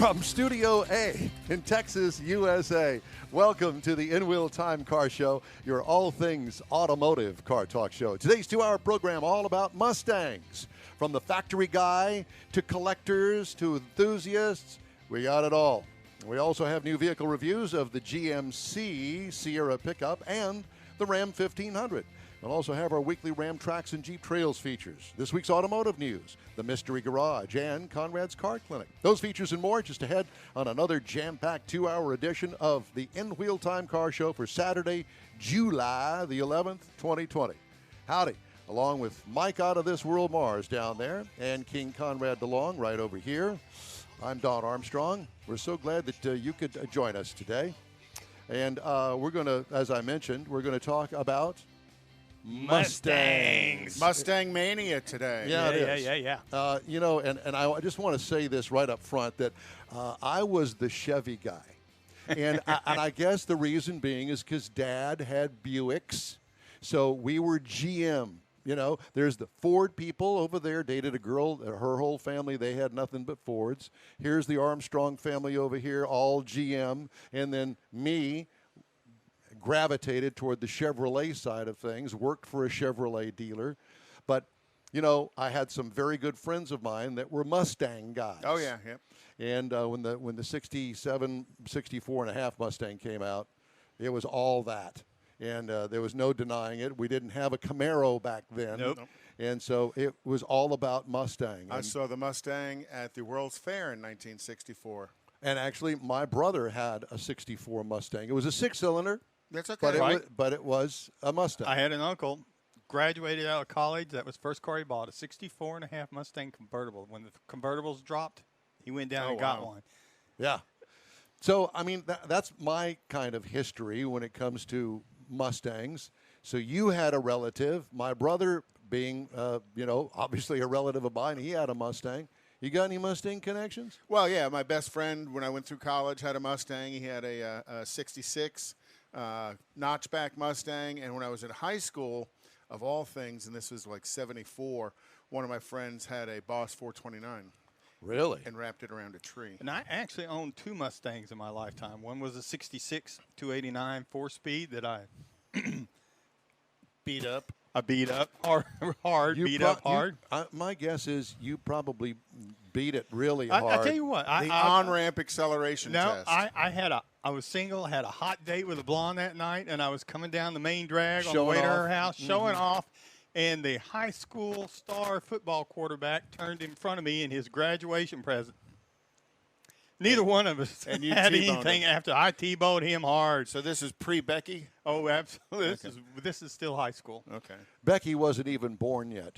From Studio A in Texas, USA, welcome to the In Wheel Time Car Show, your all things automotive car talk show. Today's 2-hour program all about Mustangs. From the factory guy to collectors to enthusiasts, we got it all. We also have new vehicle reviews of the GMC Sierra pickup and the Ram 1500. We'll also have our weekly Ram Tracks and Jeep Trails features. This week's automotive news, the Mystery Garage, and Conrad's Car Clinic. Those features and more just ahead on another jam-packed 2-hour edition of the In Wheel Time Car Show for Saturday, July the 11th, 2020. Howdy, along with Mike out of this world Mars down there and King Conrad DeLong right over here. I'm Don Armstrong. We're so glad that you could join us today. And we're going to, as I mentioned, we're going to talk about Mustangs. Mustang Mania today. Yeah, it is. Yeah. You know, and I just want to say this right up front that I was the Chevy guy. And I guess the reason being is because Dad had Buicks. So we were GM. You know, there's the Ford people over there, dated a girl, her whole family, they had nothing but Fords. Here's the Armstrong family over here, all GM. And then me, gravitated toward the Chevrolet side of things, worked for a Chevrolet dealer. But, you know, I had some very good friends of mine that were Mustang guys. Oh, yeah, yep. And when the 67, 64 and a half Mustang came out, it was all that. And there was no denying it. We didn't have a Camaro back then. Nope. And so it was all about Mustang. I saw the Mustang at the World's Fair in 1964. And actually, my brother had a 64 Mustang. It was a 6-cylinder. That's okay. But it was a Mustang. I had an uncle, graduated out of college. That was the first car he bought, a 64 and a half Mustang convertible. When the convertibles dropped, he went down and got one. Yeah. So, I mean, that's my kind of history when it comes to Mustangs. So you had a relative. My brother being, obviously a relative of mine, he had a Mustang. You got any Mustang connections? Well, yeah, my best friend when I went through college had a Mustang. He had a 66 notchback Mustang. And when I was in high school, of all things, and this was like 74, one of my friends had a Boss 429. Really? And wrapped it around a tree. And I actually owned 2 Mustangs in my lifetime. One was a 66 289 4-speed that I Beat up. I beat up hard. My guess is you probably beat it really hard. I tell you what. The on-ramp acceleration test. No, I was single, had a hot date with a blonde that night, and I was coming down the main drag on the Showing way to off. her house, showing off. And the high school star football quarterback turned in front of me in his graduation present. Neither one of us and you had T-boned anything him. after I T-boned him hard. So this is pre-Becky? Oh, absolutely. Okay. This is still high school. Okay. Becky wasn't even born yet.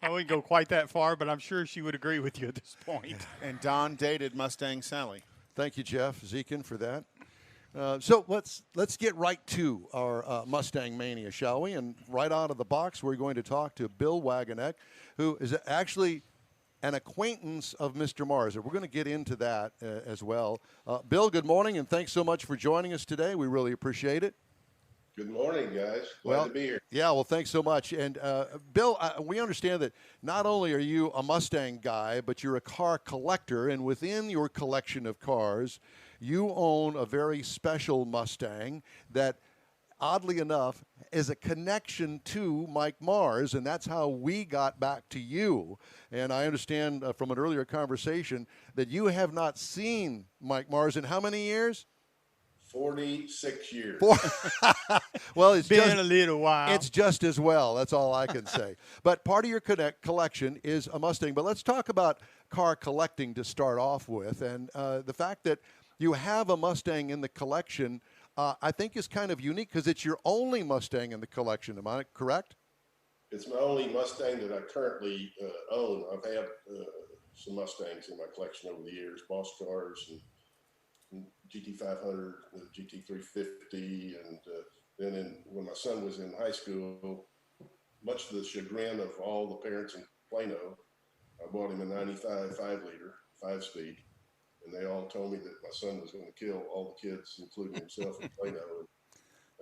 I wouldn't go quite that far, but I'm sure she would agree with you at this point. And Don dated Mustang Sally. Thank you, Jeff Zekin, for that. So let's get right to our Mustang Mania, shall we? And right out of the box, we're going to talk to Bill Wagoneck, who is actually an acquaintance of Mr. Mars. We're going to get into that as well. Bill, good morning, and thanks so much for joining us today. We really appreciate it. Good morning, guys. Glad to be here. Yeah, well, thanks so much. And Bill, we understand that not only are you a Mustang guy, but you're a car collector, and within your collection of cars, you own a very special Mustang that, oddly enough, is a connection to Mike Mars, and that's how we got back to you. And I understand from an earlier conversation that you have not seen Mike Mars in how many years? 46 years. Well, it's been a little while. It's just as well. That's all I can say. But part of your collection is a Mustang. But let's talk about car collecting to start off with. And the fact that you have a Mustang in the collection, I think is kind of unique because it's your only Mustang in the collection. Am I correct? It's my only Mustang that I currently own. I've had some Mustangs in my collection over the years, Boss cars and GT500, GT350, and then when my son was in high school, much to the chagrin of all the parents in Plano, I bought him a 95 5-liter, 5-speed, and they all told me that my son was going to kill all the kids, including himself in Plano. And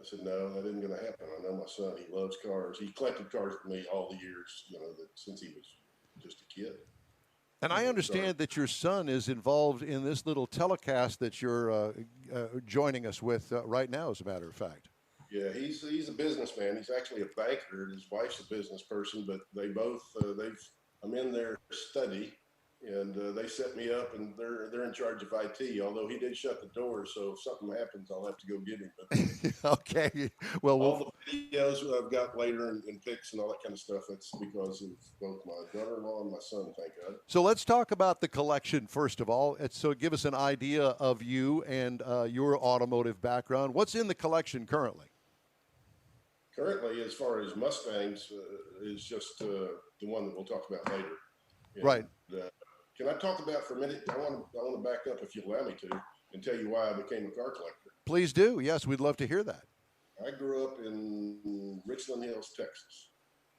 I said, no, that isn't going to happen. I know my son. He loves cars. He collected cars with me all the years, that since he was just a kid. And I understand that your son is involved in this little telecast that you're joining us with right now, as a matter of fact. Yeah, he's a businessman. He's actually a banker, and his wife's a business person. But they both I'm in their study, and they set me up, and they're in charge of IT. Although he did shut the door, so if something happens, I'll have to go get him. But Okay. Well, all the videos that I've got later and pics and all that kind of stuff, that's because of both my daughter-in-law and my son. Thank God. so let's talk about the collection first of all. So give us an idea of you and your automotive background. What's in the collection currently? Currently, as far as Mustangs, is just the one that we'll talk about later. And, Right. Can I talk about for a minute? I want to back up, if you allow me to, and tell you why I became a car collector. Please do. Yes, we'd love to hear that. I grew up in Richland Hills, Texas.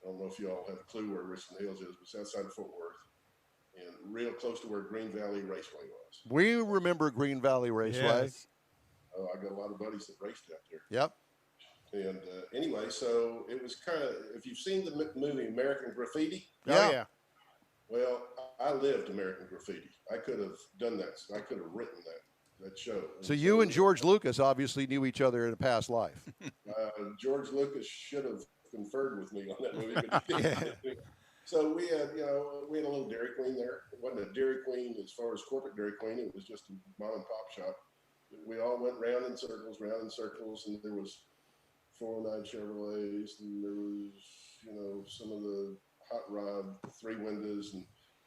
I don't know if you all have a clue where Richland Hills is, but it's outside of Fort Worth, and real close to where Green Valley Raceway was. We remember Green Valley Raceway. Yes. Oh, I got a lot of buddies that raced out there. Yep. And anyway, so it was kind of, if you've seen the movie American Graffiti. Yeah. Oh, yeah. Well, I lived American Graffiti. I could have done that. I could have written that show. So you and George Lucas obviously knew each other in a past life. George Lucas should have conferred with me on that movie. But he didn't. So we had a little Dairy Queen there. It wasn't a Dairy Queen as far as corporate Dairy Queen. It was just a mom and pop shop. We all went round in circles, and there was 409 Chevrolets, and there was, some of the hot rod 3 windows, and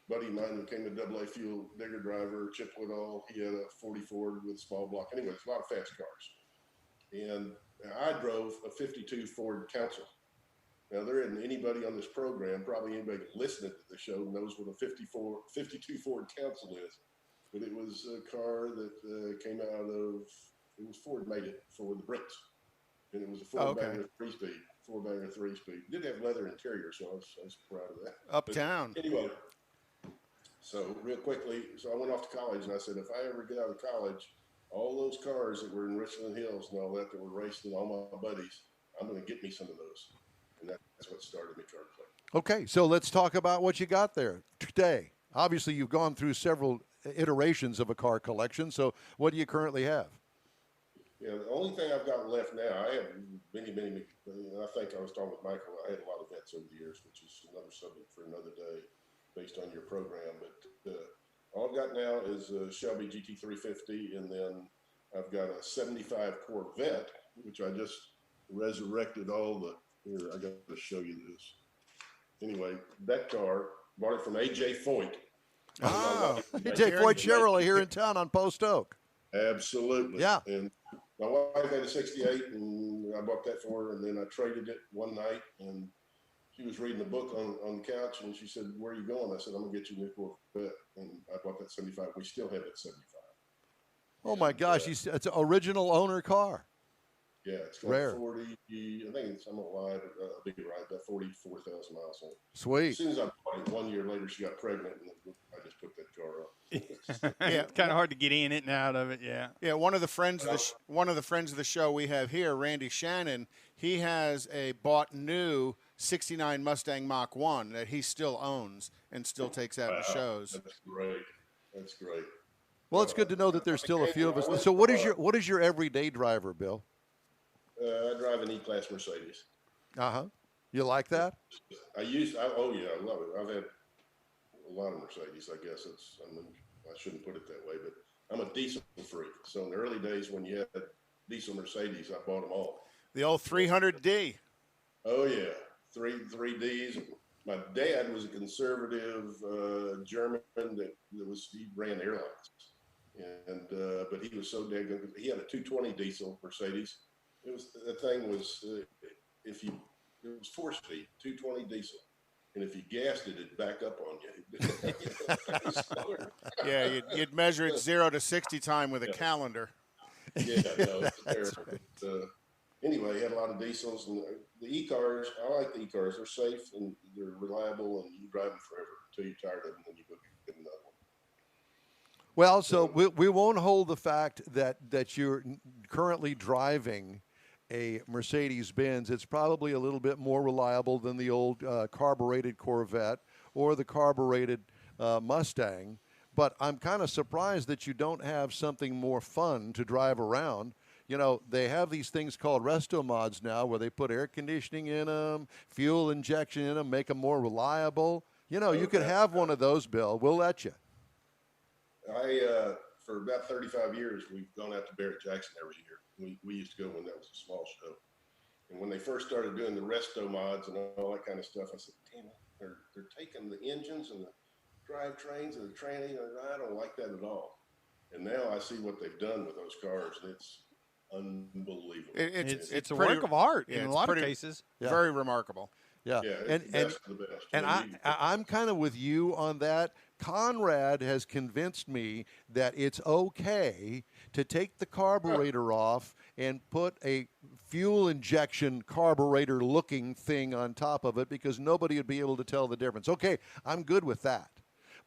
buddy of mine became a AA fuel digger driver, Chip Woodall. He had a 40 Ford with a small block. Anyway, it's a lot of fast cars. And I drove a 52 Ford Council. Now, there isn't anybody on this program, probably anybody listening to the show, knows what a 52 Ford Council is. But it was a car that came out of, it was Ford made it for the Brits. And it was a four-banger 3-speed. Did have leather interior, so I was proud of that. Uptown. But anyway, so real quickly, so I went off to college, and I said, if I ever get out of college, all those cars that were in Richland Hills and all that were racing, all my buddies, I'm going to get me some of those. And that's what started me car collecting. Okay, so let's talk about what you got there today. Obviously, you've gone through several iterations of a car collection, so what do you currently have? Yeah, the only thing I've got left now, I have many, I think I was talking with Michael, I had a lot of vets over the years, which is another subject for another day based on your program. But all I've got now is a Shelby GT350, and then I've got a 75 Corvette, which I just resurrected here, I got to show you this. Anyway, that car, bought it from A.J. Foyt. Oh, A.J. Foyt Chevrolet here in town on Post Oak. Absolutely. Yeah. And my wife had a 68, and I bought that for her, and then I traded it one night, and she was reading a book on the couch, and she said, where are you going? I said, I'm going to get you a new Corvette. And I bought that 75. We still have that 75. Oh, my gosh. It's an original owner car. Yeah, it's got Rare. 40, I think I'm not lying, but a big ride, about 44,000 miles on it. Sweet. As soon as I bought it, 1 year later, she got pregnant, and I just put that car up. Yeah. It's kind of hard to get in it and out of it, yeah. Yeah, one of the friends of the show we have here, Randy Shannon, he has a bought new 69 Mustang Mach 1 that he still owns and still takes out in shows. That's great. Well, it's good to know that there's still a few of us. So what is your everyday driver, Bill? I drive an E-Class Mercedes. Uh-huh. You like that? I love it. I've had a lot of Mercedes, I guess. I shouldn't put it that way, but I'm a diesel freak. So in the early days when you had diesel Mercedes, I bought them all. The old 300D. Oh, yeah. Three Ds. My dad was a conservative German he ran airlines. And but he was so dang good. He had a 220 diesel Mercedes. It was 4-speed, 220 diesel, and if you gassed it, it'd back up on you. Yeah, you'd measure it 0 to 60 time with a calendar. Yeah, no, it's terrible. Right. But, anyway, he had a lot of diesels, and the e-cars. I like the e-cars. They're safe and they're reliable, and you drive them forever until you're tired of them, and you go get another one. Well, so we won't hold the fact that you're currently driving a Mercedes-Benz. It's probably a little bit more reliable than the old carbureted Corvette or the carbureted Mustang, but I'm kind of surprised that you don't have something more fun to drive around. You know, they have these things called resto mods now where they put air conditioning in them, fuel injection in them, make them more reliable. You know, you could have one of those, Bill. We'll let you. For about 35 years, we've gone out to Barrett Jackson every year. We used to go when that was a small show. And when they first started doing the resto mods and all that kind of stuff, I said, damn it, they're taking the engines and the drivetrains and the tranny. I don't like that at all. And now I see what they've done with those cars, and it's unbelievable. It's a work of art in a lot of cases. Very remarkable. Yeah, it's the best of the best. And I'm kind of with you on that. Conrad has convinced me that it's okay to take the carburetor off and put a fuel injection carburetor looking thing on top of it because nobody would be able to tell the difference. Okay, I'm good with that.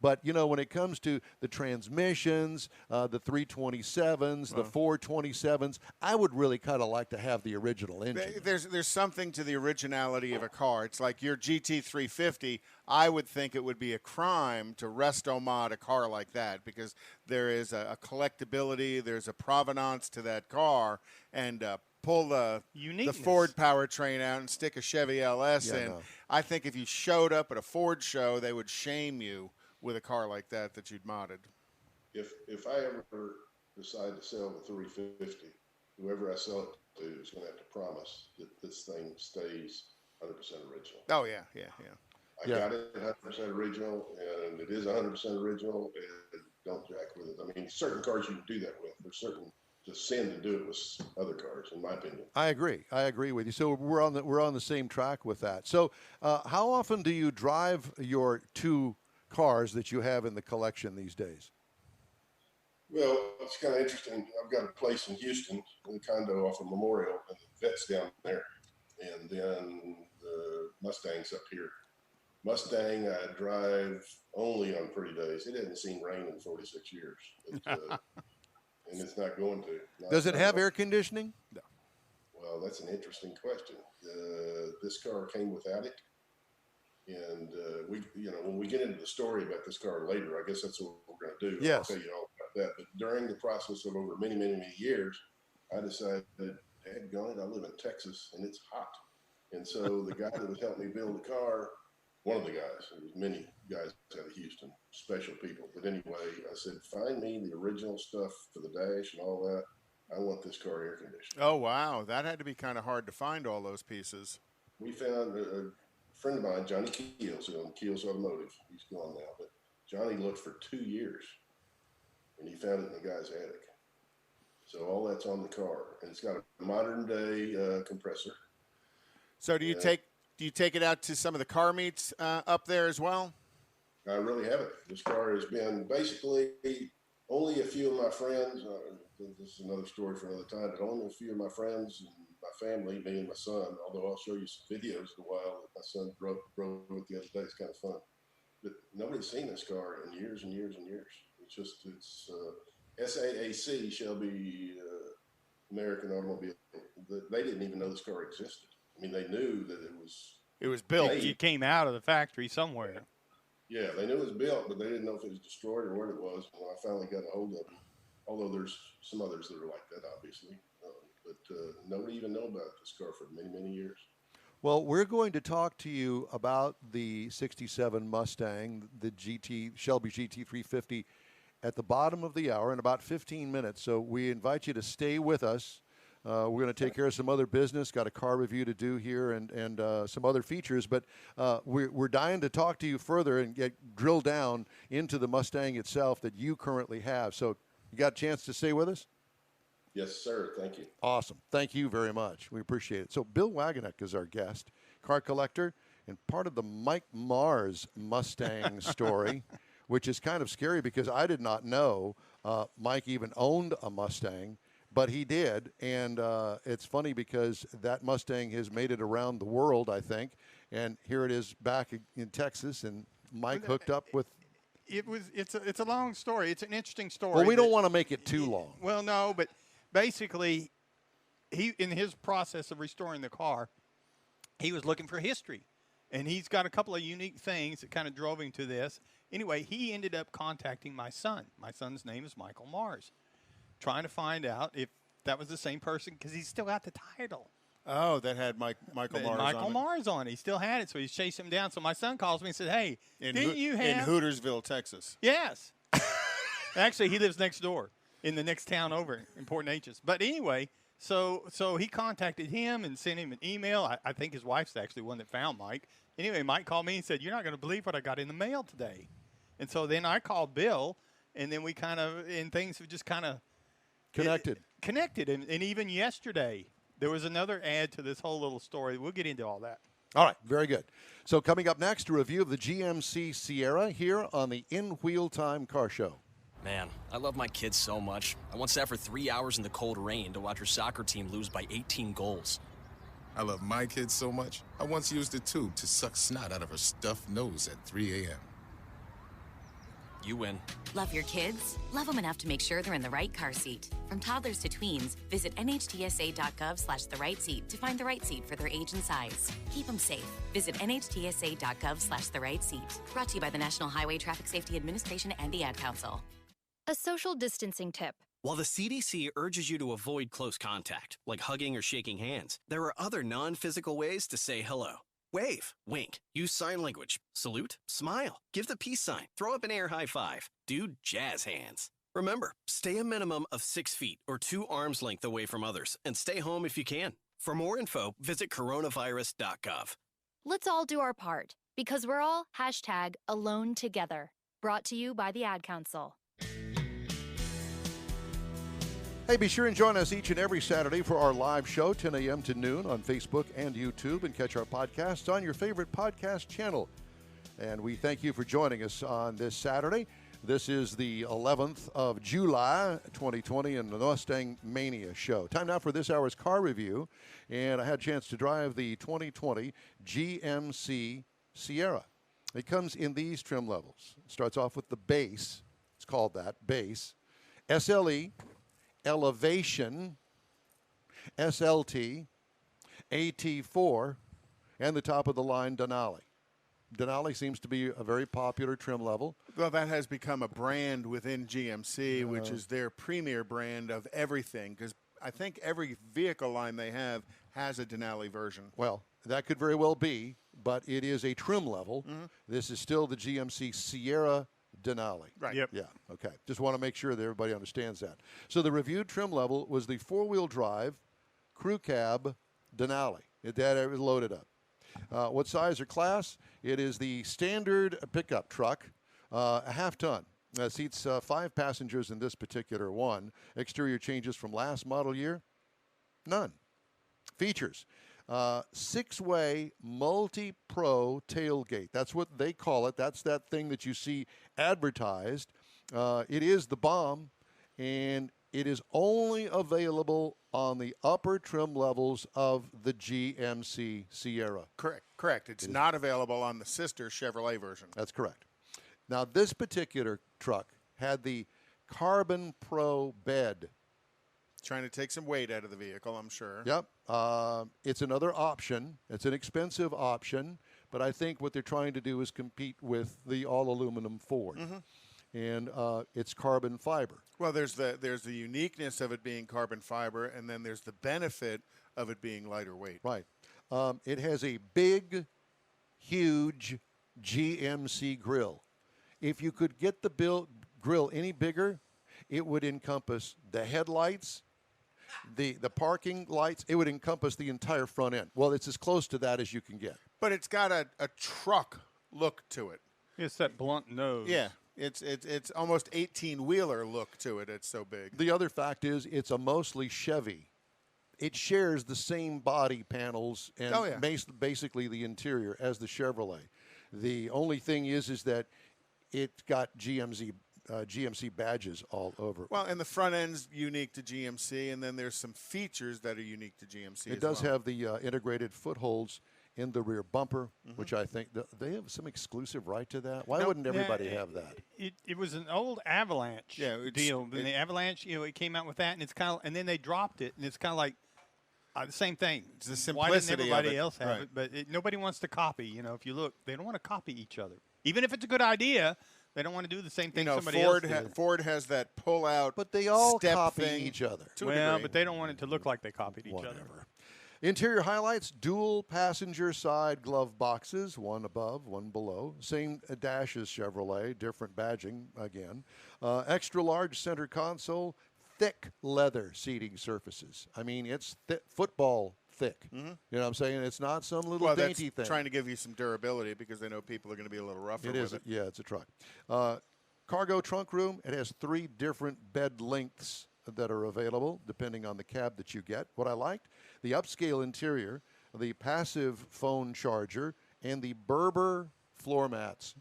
But, you know, when it comes to the transmissions, the 327s, the 427s, I would really kind of like to have the original engine. There's something to the originality of a car. It's like your GT350. I would think it would be a crime to resto mod a car like that because there is a collectability, there's a provenance to that car, and pull the Ford powertrain out and stick a Chevy LS in. No. I think if you showed up at a Ford show, they would shame you with a car like that you'd modded. If I ever decide to sell the 350, whoever I sell it to is going to have to promise that this thing stays 100% original. Oh, yeah. I got it 100% original, and it is 100% original, and don't jack with it. I mean, certain cars you can do that with. There's certain it's a sin to do it with other cars, in my opinion. I agree with you. So we're on the same track with that. So how often do you drive your two cars that you have in the collection these days? Well, it's kind of interesting. I've got a place in Houston, in a condo off of Memorial, and the vet's down there, and then the Mustang's up here. Mustang, I drive only on pretty days. It hasn't seen rain in 46 years, and it's not going to. Does it have air conditioning? No. Well, that's an interesting question. This car came without it. And when we get into the story about this car later, I guess that's what we're going to do. Yes. I'll tell you all about that. But during the process of over many, many, many years, I decided, daggone it, I live in Texas and it's hot. And so the guy that was helping me build the car, one of the guys, there was many guys out of Houston, special people. But anyway, I said, find me the original stuff for the dash and all that. I want this car air conditioned. Oh, wow. That had to be kind of hard to find all those pieces. We found a friend of mine, Johnny Keels, who owned Keels Automotive. He's gone now, but Johnny looked for 2 years, and he found it in the guy's attic. So all that's on the car, and it's got a modern day compressor. So do you take it out to some of the car meets up there as well? I really haven't. This car has been basically only a few of my friends. This is another story for another time, but only a few of my friends and my family, me and my son, although I'll show you some videos in a while that my son drove it the other day. It's kind of fun. But nobody's seen this car in years and years and years. It's SAAC, Shelby American Automobile. They didn't even know this car existed. I mean, they knew that it was built. It came out of the factory somewhere. Yeah, they knew it was built, but they didn't know if it was destroyed or what it was. When I finally got a hold of it, although there's some others that are like that, obviously. But nobody even know about this car for many, many years. Well, we're going to talk to you about the 67 Mustang, the Shelby GT350, at the bottom of the hour in about 15 minutes. So we invite you to stay with us. We're going to take care of some other business, got a car review to do here and some other features. But we're dying to talk to you further and drill down into the Mustang itself that you currently have. So you got a chance to stay with us? Yes, sir. Thank you. Awesome. Thank you very much. We appreciate it. So Bill Wagenknecht is our guest, car collector, and part of the Mike Mars Mustang story, which is kind of scary because I did not know Mike even owned a Mustang, but he did. And it's funny because that Mustang has made it around the world, I think. And here it is back in Texas, and Mike hooked up with. It's a long story. It's an interesting story. Well, we don't want to make it too long. Well, no, but basically, in his process of restoring the car, he was looking for history. And he's got a couple of unique things that kind of drove him to this. Anyway, he ended up contacting my son. My son's name is Michael Mars, trying to find out if that was the same person because he's still got the title. Oh, that had Michael Mars on it. Michael Mars on it. He still had it, so he's chasing him down. So my son calls me and said, hey, didn't you have... In Hootersville, Texas. Yes. Actually, he lives next door in the next town over in Port Neches. But anyway, so he contacted him and sent him an email. I think his wife's actually the one that found Mike. Anyway, Mike called me and said, you're not going to believe what I got in the mail today. And so then I called Bill, and then we kind of, and things have just kind of connected. And even yesterday, there was another add to this whole little story. We'll get into all that. All right, very good. So coming up next, a review of the GMC Sierra here on the In Wheel Time Car Show. Man, I love my kids so much. I once sat for 3 hours in the cold rain to watch her soccer team lose by 18 goals. I love my kids so much, I once used a tube to suck snot out of her stuffed nose at 3 a.m. You win. Love your kids? Love them enough to make sure they're in the right car seat. From toddlers to tweens, visit nhtsa.gov/the right seat to find the right seat for their age and size. Keep them safe. Visit nhtsa.gov/the right seat. Brought to you by the National Highway Traffic Safety Administration and the Ad Council. A social distancing tip. While the CDC urges you to avoid close contact, like hugging or shaking hands, there are other non-physical ways to say hello. Wave, wink, use sign language, salute, smile, give the peace sign, throw up an air high five, do jazz hands. Remember, stay a minimum of 6 feet or 2 arms length away from others and stay home if you can. For more info, visit coronavirus.gov. Let's all do our part because we're all #AloneTogether. Brought to you by the Ad Council. Hey, be sure and join us each and every Saturday for our live show, 10 a.m. to noon on Facebook and YouTube, and catch our podcasts on your favorite podcast channel. And we thank you for joining us on this Saturday. This is the 11th of July, 2020, and the Mustang Mania show. Time now for this hour's car review, and I had a chance to drive the 2020 GMC Sierra. It comes in these trim levels. It starts off with the base. It's called that, base. SLE, Elevation, SLT, AT4, and the top of the line Denali. Denali seems to be a very popular trim level. Well, that has become a brand within GMC, which is their premier brand of everything, because I think every vehicle line they have has a Denali version. Well, that could very well be, but it is a trim level. This is still the GMC Sierra Denali. Right. Yep. Yeah, okay. Just want to make sure that everybody understands that. So the reviewed trim level was the four-wheel drive crew cab Denali. That was loaded up. What size or class? It is the standard pickup truck, a half-ton. Seats 5 passengers in this particular one. Exterior changes from last model year? None. Features. 6-way multi-pro tailgate. That's what they call it. That's that thing that you see advertised. It is the bomb, and it is only available on the upper trim levels of the GMC Sierra. Correct. It's not available on the sister Chevrolet version. That's correct. Now, this particular truck had the Carbon Pro bed. Trying to take some weight out of the vehicle, I'm sure. Yep. It's another option. It's an expensive option, but I think what they're trying to do is compete with the all-aluminum Ford. And it's carbon fiber. Well, there's the uniqueness of it being carbon fiber, and then there's the benefit of it being lighter weight. Right. It has a big, huge GMC grill. If you could get the grill any bigger, it would encompass the headlights, the parking lights. It would encompass the entire front end. Well, it's as close to that as you can get. But it's got a truck look to it. It's that blunt nose. Yeah. It's almost 18-wheeler look to it. It's so big. The other fact is it's a mostly Chevy. It shares the same body panels and basically the interior as the Chevrolet. The only thing is that it's got GMC badges all over. Well, and the front end's unique to GMC, and then there's some features that are unique to GMC. It does have the integrated footholds in the rear bumper, which I think they have some exclusive right to that. Why wouldn't everybody have that? It was an old Avalanche deal. And the Avalanche, it came out with that, and it's kind of, and then they dropped it, and it's kind of like The same thing. It's the Why doesn't simplicity of everybody it. else have Right. it? But nobody wants to copy. You know, if you look, they don't want to copy each other. Even if it's a good idea, they don't want to do the same thing somebody else did. Ford has that pull-out But they all step copy thing each other. to a Well, degree. but they don't want it to look like they copied each other. Whatever. Interior highlights, dual passenger side glove boxes, one above, one below. Same dash as Chevrolet, different badging again. Extra large center console, thick leather seating surfaces. I mean, it's football thick. You know what I'm saying? It's not some little well, dainty that's thing. trying to give you some durability because they know people are going to be a little rougher It with is, it. yeah, it's a truck. Cargo trunk room, it has 3 different bed lengths that are available depending on the cab that you get. What I liked, the upscale interior, the passive phone charger, and the Berber floor mats.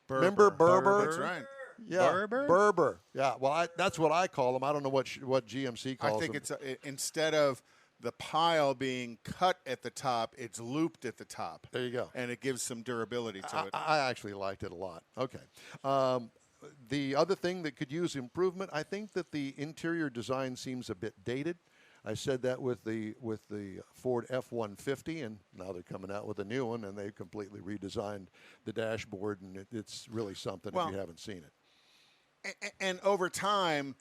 Remember Berber? That's right. Yeah, Berber? Berber. Yeah, well, that's what I call them. I don't know what GMC calls them. I think it's instead of the pile being cut at the top, it's looped at the top. There you go. And it gives some durability to it. I actually liked it a lot. Okay. The other thing that could use improvement, I think that the interior design seems a bit dated. I said that with the Ford F-150, and now they're coming out with a new one, and they've completely redesigned the dashboard, and it's really something if you haven't seen it. And over time,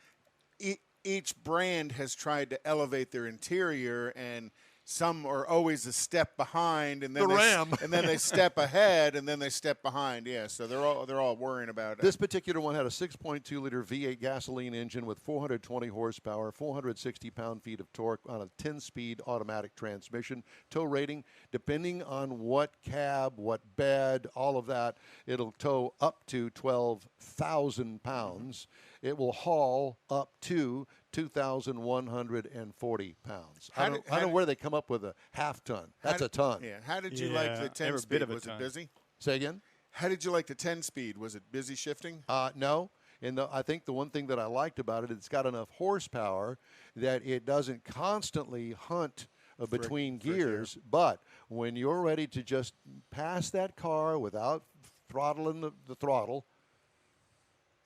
each brand has tried to elevate their interior, and some are always a step behind, and then and then they step ahead, and then they step behind. Yeah, so they're all worrying about it. This particular one had a 6.2-liter V8 gasoline engine with 420 horsepower, 460 pound-feet of torque on a 10-speed automatic transmission. Tow rating, depending on what cab, what bed, all of that, it'll tow up to 12,000 pounds. It will haul up to 2,140 pounds. I don't know where they come up with a half ton. That's a ton. Yeah. How did you like the 10-speed? Was it busy? Say again? How did you like the 10-speed? Was it busy shifting? No. And I think the one thing that I liked about it, it's got enough horsepower that it doesn't constantly hunt between gears. But when you're ready to just pass that car without throttling the throttle,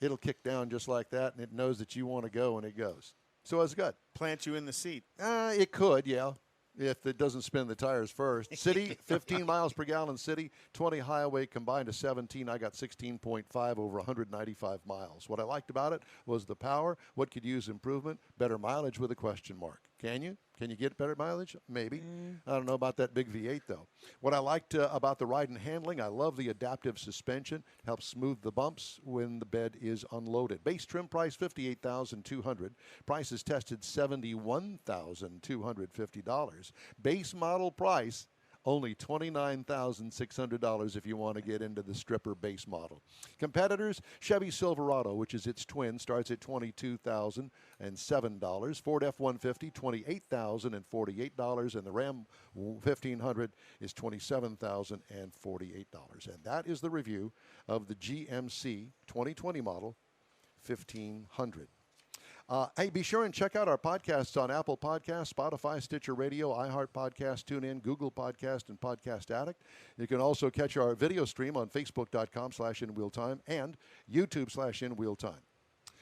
it'll kick down just like that, and it knows that you want to go, and it goes. So it's good. Plant you in the seat. It could, yeah, if it doesn't spin the tires first. City, 15 miles per gallon city, 20 highway combined to 17. I got 16.5 over 195 miles. What I liked about it was the power. What could use improvement? Better mileage with a question mark. Can you? Can you get better mileage? Maybe. I don't know about that big V8, though. What I liked about the ride and handling, I love the adaptive suspension. Helps smooth the bumps when the bed is unloaded. Base trim price, $58,200. Price is tested $71,250. Base model price, only $29,600 if you want to get into the stripper base model. Competitors, Chevy Silverado, which is its twin, starts at $22,007. Ford F-150, $28,048. And the Ram 1500 is $27,048. And that is the review of the GMC 2020 model 1500. Hey, be sure and check out our podcasts on Apple Podcasts, Spotify, Stitcher Radio, iHeart Podcast, TuneIn, Google Podcast, and Podcast Addict. You can also catch our video stream on Facebook.com/InWheelTime and YouTube/InWheelTime.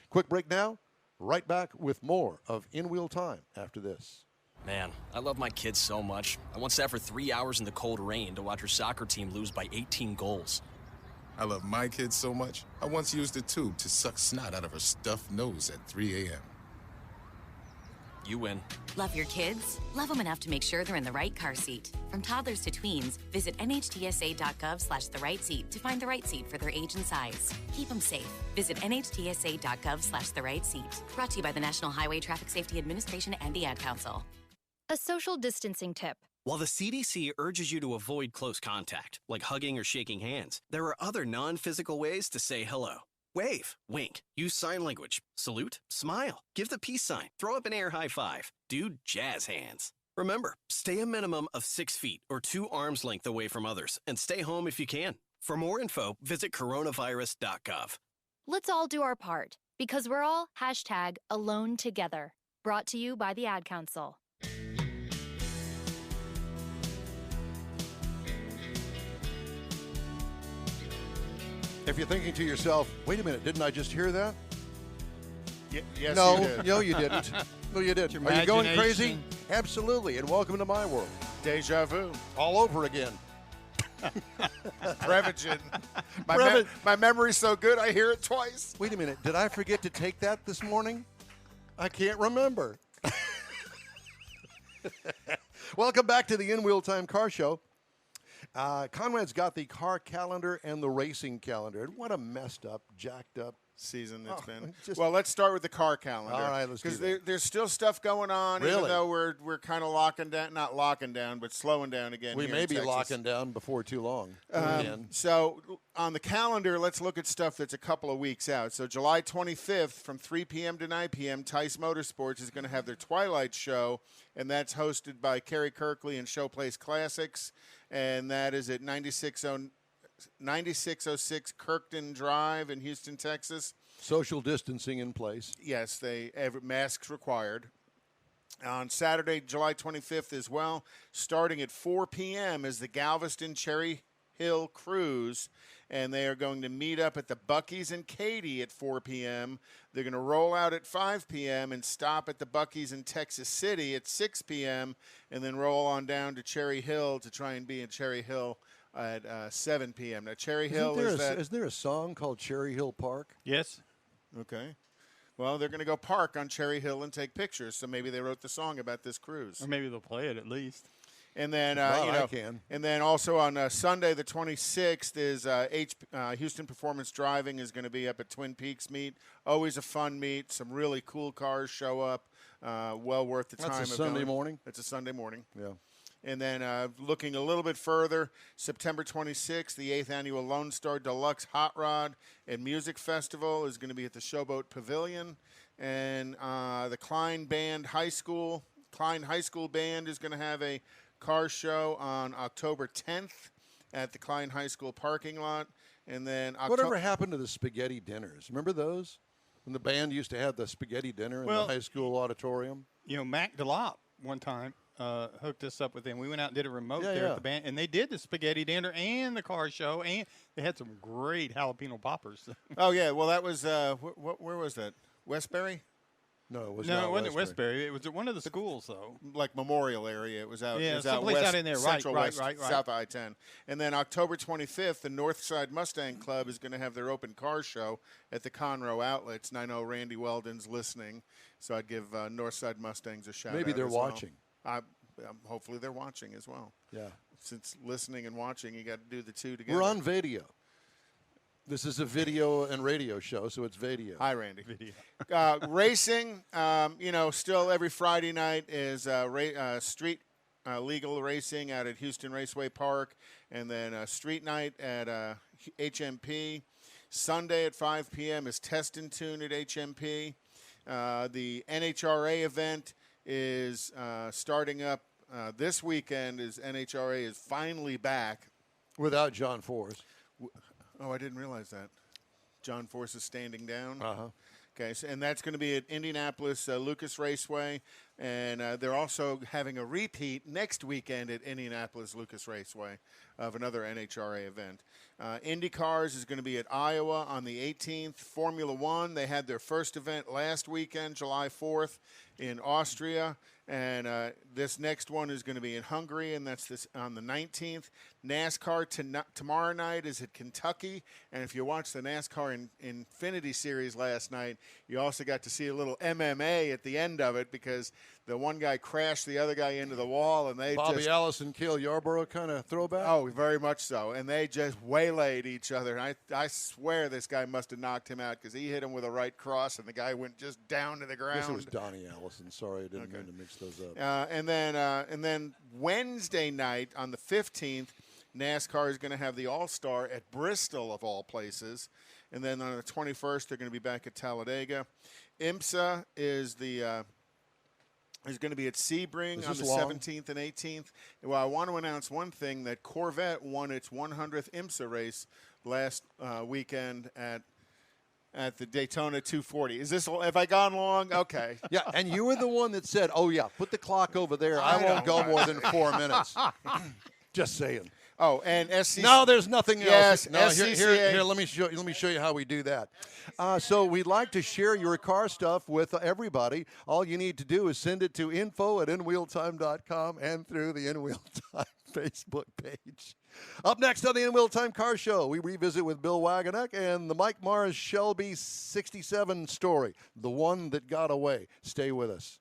Quick break now. Right back with more of In Wheel Time after this. Man, I love my kids so much. I once sat for 3 hours in the cold rain to watch her soccer team lose by 18 goals. I love my kids so much, I once used a tube to suck snot out of her stuffed nose at 3 a.m. You win. Love your kids? Love them enough to make sure they're in the right car seat. From toddlers to tweens, visit NHTSA.gov/the right seat to find the right seat for their age and size. Keep them safe. Visit NHTSA.gov/the right seat. Brought to you by the National Highway Traffic Safety Administration and the Ad Council. A social distancing tip. While the CDC urges you to avoid close contact, like hugging or shaking hands, there are other non-physical ways to say hello. Wave, wink, use sign language, salute, smile, give the peace sign, throw up an air high five, do jazz hands. Remember, stay a minimum of 6 feet or 2 arms length away from others, and stay home if you can. For more info, visit coronavirus.gov. Let's all do our part, because we're all #alone together. Brought to you by the Ad Council. If you're thinking to yourself, wait a minute, didn't I just hear that? Yes, No, you did. no, you didn't. No, you didn't. Your Are you going imagination. crazy? Absolutely, and welcome to my world. Deja vu. All over again. Prevagen. Prevagen. My memory's so good, I hear it twice. Wait a minute. Did I forget to take that this morning? I can't remember. Welcome back to the In Wheel Time Car Show. Conrad's got the car calendar and the racing calendar. And what a messed up, jacked up season it's been. Well, let's start with the car calendar. All right, let's do that. Because there's still stuff going on, Really? even though we're kind of locking down, not locking down, but slowing down again. We here may in be Texas. locking down before too long. So on the calendar, let's look at stuff that's a couple of weeks out. So July 25th from 3 p.m. to 9 p.m., Tice Motorsports is going to have their Twilight Show, and that's hosted by Kerry Kirkley and Showplace Classics, and that is at 9606 Kirkton Drive in Houston, Texas. Social distancing in place. Yes, masks required. On Saturday, July 25th as well, starting at 4 p.m. is the Galveston Cherry Hill Cruise, and they are going to meet up at the Buc-ee's in Katy at 4 p.m. They're going to roll out at 5 p.m. and stop at the Buc-ee's in Texas City at 6 p.m. and then roll on down to Cherry Hill to try and be in Cherry Hill at 7 p.m. Now, Cherry Hill Isn't there a song called Cherry Hill Park? Yes. Okay. Well, they're going to go park on Cherry Hill and take pictures, so maybe they wrote the song about this cruise. Or maybe they'll play it at least. And then, I can. And then also on Sunday, the 26th, is Houston Performance Driving is going to be up at Twin Peaks meet. Always a fun meet. Some really cool cars show up. Well worth the time. That's a Sunday morning? It's a Sunday morning. Yeah. And then looking a little bit further, September 26th, the 8th Annual Lone Star Deluxe Hot Rod and Music Festival is going to be at the Showboat Pavilion. And the Klein High School Band is going to have a car show on October 10th at the Klein High School parking lot. And then Whatever happened to the spaghetti dinners? Remember those? When the band used to have the spaghetti dinner in the high school auditorium? You know, Mac DeLop one time hooked us up with them. We went out and did a remote there at the band, and they did the spaghetti dinner and the car show, and they had some great jalapeno poppers. Oh, yeah. Well, that was where was that? Westbury? No, it was no, not it wasn't at Westbury. Westbury. It was at one of the schools, though. Like Memorial area. It was out. Yeah, it was someplace west, out in there. Central Right, West, right. South I-10. And then October 25th, the Northside Mustang Club is going to have their open car show at the Conroe Outlets. And I know Randy Weldon's listening, so I'd give Northside Mustangs a shout out. Maybe they're as well. watching. Hopefully they're watching as well. Yeah. Since listening and watching, you got to do the two together. We're on video. This is a video and radio show, so it's video. Hi, Randy. Racing, still every Friday night is street legal racing out at Houston Raceway Park, and then street night at HMP. Sunday at 5 p.m. is Test and Tune at HMP. The NHRA event is starting up this weekend. NHRA is finally back. Without John Force. Oh, I didn't realize that. John Force is standing down. Uh-huh. Okay, and that's going to be at Indianapolis Lucas Raceway, and they're also having a repeat next weekend at Indianapolis Lucas Raceway of another NHRA event. IndyCars is going to be at Iowa on the 18th. Formula One, they had their first event last weekend, July 4th, in Austria, and this next one is going to be in Hungary, and that's on the 19th. NASCAR tomorrow night is at Kentucky, and if you watched the NASCAR Infinity Series last night, you also got to see a little MMA at the end of it because the one guy crashed the other guy into the wall, and they Bobby Allison, Cale Yarborough kind of throwback? Oh, very much so. And they just waylaid each other. And I swear this guy must have knocked him out because he hit him with a right cross, and the guy went just down to the ground. I guess it was Donnie Allison. Sorry, I didn't mean to mix those up. And then Wednesday night on the 15th, NASCAR is going to have the All-Star at Bristol, of all places. And then on the 21st, they're going to be back at Talladega. IMSA is going to be at Sebring on the 17th and 18th. Well, I want to announce one thing, that Corvette won its 100th IMSA race last weekend at the Daytona 240. Have I gone long? Okay. Yeah, and you were the one that said, oh, yeah, put the clock over there. I won't go more than 4 minutes. Just saying. Oh, and SCCA. No, there's nothing else. Yes, No, here, let me show you how we do that. So we'd like to share your car stuff with everybody. All you need to do is send it to info@inwheeltime.com and through the In Wheel Time Facebook page. Up next on the In Wheel Time Car Show, we revisit with Bill Wagonek and the Mike Mars Shelby 67 story, the one that got away. Stay with us.